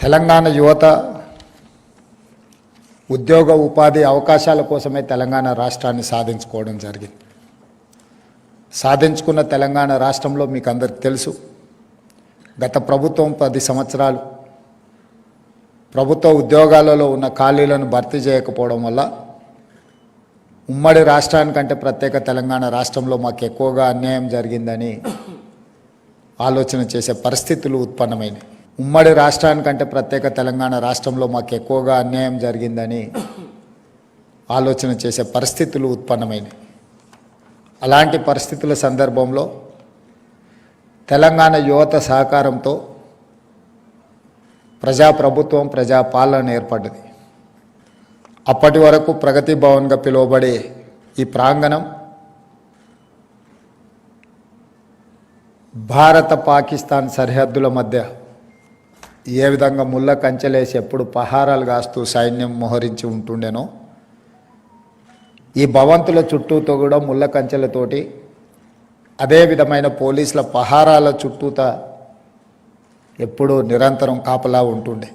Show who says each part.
Speaker 1: తెలంగాణ యువత ఉద్యోగ ఉపాధి అవకాశాల కోసమే తెలంగాణ రాష్ట్రాన్ని సాధించుకోవడం జరిగింది. సాధించుకున్న తెలంగాణ రాష్ట్రంలో మీకు అందరికీ తెలుసు, గత ప్రభుత్వం 10 సంవత్సరాలు ప్రభుత్వ ఉద్యోగాలలో ఉన్న ఖాళీలను భర్తీ చేయకపోవడం వల్ల ఉమ్మడి రాష్ట్రానికంటే ప్రత్యేక తెలంగాణ రాష్ట్రంలో మాకు ఎక్కువగా అన్యాయం జరిగిందని ఆలోచన చేసే పరిస్థితులు ఉత్పన్నమైనాయి. ఉమ్మడి రాష్ట్రానికంటే ప్రత్యేక తెలంగాణ రాష్ట్రంలో మాకు ఎక్కువగా అన్యాయం జరిగిందని ఆలోచన చేసే పరిస్థితులు ఉత్పన్నమైనాయి. అలాంటి పరిస్థితుల సందర్భంలో తెలంగాణ యువత సహకారంతో ప్రజాప్రభుత్వం ప్రజాపాలన ఏర్పడ్డది. అప్పటి వరకు ప్రగతి భవన్గా పిలువబడే ఈ ప్రాంగణం భారత పాకిస్తాన్ సరిహద్దుల మధ్య ఏ విధంగా ముళ్ళ కంచెలేసి ఎప్పుడు పహారాలు కాస్తూ సైన్యం మోహరించి ఉంటుండేనో, ఈ భవంతుల చుట్టూతో కూడా ముళ్ళ కంచెలతోటి అదే విధమైన పోలీసుల పహారాల చుట్టూత ఎప్పుడూ నిరంతరం కాపలా ఉంటుండే.